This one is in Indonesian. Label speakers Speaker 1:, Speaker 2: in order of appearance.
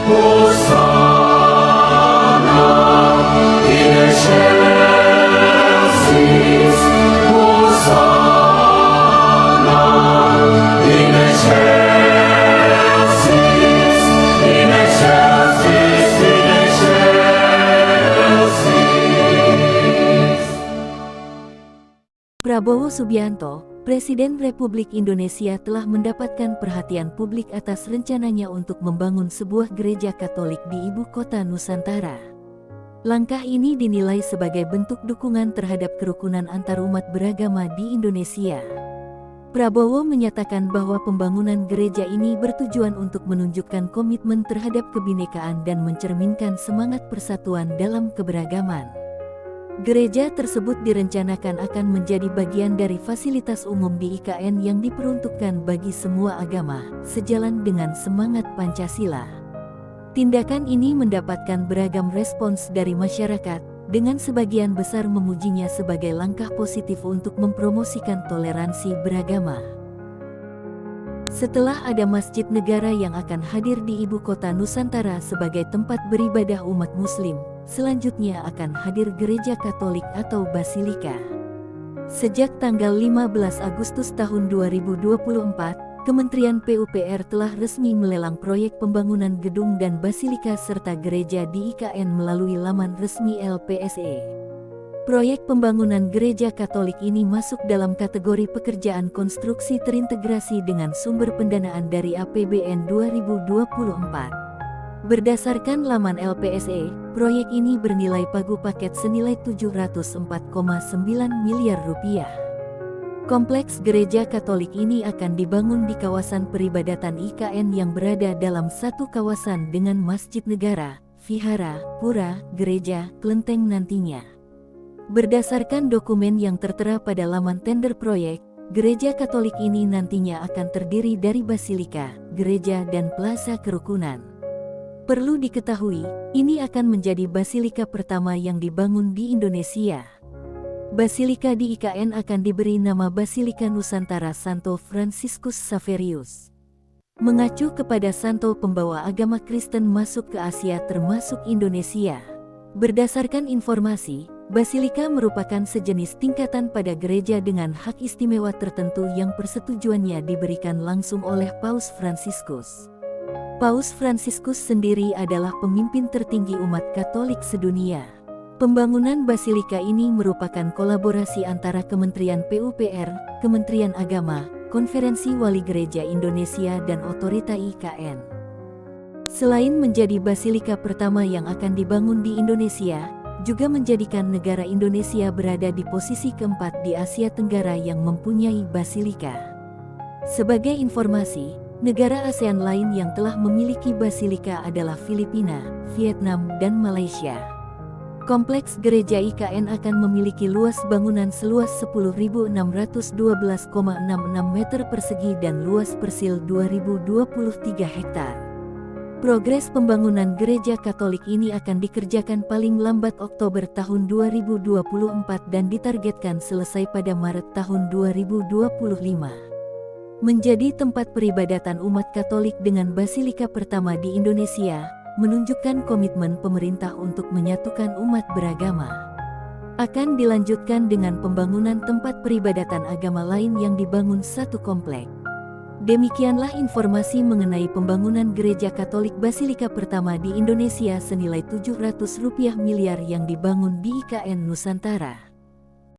Speaker 1: Hosanna in excelsis, Hosanna in excelsis, in excelsis, in excelsis.
Speaker 2: Prabowo Subianto, Presiden Republik Indonesia telah mendapatkan perhatian publik atas rencananya untuk membangun sebuah gereja Katolik di ibu kota Nusantara. Langkah ini dinilai sebagai bentuk dukungan terhadap kerukunan antarumat beragama di Indonesia. Prabowo menyatakan bahwa pembangunan gereja ini bertujuan untuk menunjukkan komitmen terhadap kebinekaan dan mencerminkan semangat persatuan dalam keberagaman. Gereja tersebut direncanakan akan menjadi bagian dari fasilitas umum di IKN yang diperuntukkan bagi semua agama, sejalan dengan semangat Pancasila. Tindakan ini mendapatkan beragam respons dari masyarakat, dengan sebagian besar memujinya sebagai langkah positif untuk mempromosikan toleransi beragama. Setelah ada masjid negara yang akan hadir di ibu kota Nusantara sebagai tempat beribadah umat Muslim, selanjutnya akan hadir gereja Katolik atau Basilika. Sejak tanggal 15 Agustus tahun 2024, Kementerian PUPR telah resmi melelang proyek pembangunan gedung dan basilika serta gereja di IKN melalui laman resmi LPSE. Proyek pembangunan gereja Katolik ini masuk dalam kategori pekerjaan konstruksi terintegrasi dengan sumber pendanaan dari APBN 2024. Berdasarkan laman LPSE, proyek ini bernilai pagu paket senilai 704,9 miliar rupiah. Kompleks gereja Katolik ini akan dibangun di kawasan peribadatan IKN yang berada dalam satu kawasan dengan masjid negara, vihara, pura, gereja, kelenteng nantinya. Berdasarkan dokumen yang tertera pada laman tender proyek, gereja Katolik ini nantinya akan terdiri dari basilika, gereja dan plaza kerukunan. Perlu diketahui, ini akan menjadi basilika pertama yang dibangun di Indonesia. Basilika di IKN akan diberi nama Basilika Nusantara Santo Franciscus Xaverius. Mengacu kepada santo pembawa agama Kristen masuk ke Asia termasuk Indonesia. Berdasarkan informasi, basilika merupakan sejenis tingkatan pada gereja dengan hak istimewa tertentu yang persetujuannya diberikan langsung oleh Paus Fransiskus. Paus Fransiskus sendiri adalah pemimpin tertinggi umat Katolik sedunia. Pembangunan basilika ini merupakan kolaborasi antara Kementerian PUPR, Kementerian Agama, Konferensi Wali Gereja Indonesia dan Otorita IKN. Selain menjadi basilika pertama yang akan dibangun di Indonesia, juga menjadikan negara Indonesia berada di posisi keempat di Asia Tenggara yang mempunyai basilika. Sebagai informasi, negara ASEAN lain yang telah memiliki basilika adalah Filipina, Vietnam, dan Malaysia. Kompleks gereja IKN akan memiliki luas bangunan seluas 10.612,66 meter persegi dan luas persil 2.023 hektar. Progres pembangunan gereja Katolik ini akan dikerjakan paling lambat Oktober tahun 2024 dan ditargetkan selesai pada Maret tahun 2025. Menjadi tempat peribadatan umat Katolik dengan basilika pertama di Indonesia, menunjukkan komitmen pemerintah untuk menyatukan umat beragama. Akan dilanjutkan dengan pembangunan tempat peribadatan agama lain yang dibangun satu komplek. Demikianlah informasi mengenai pembangunan gereja Katolik Basilika pertama di Indonesia senilai Rp700 miliar yang dibangun di IKN Nusantara.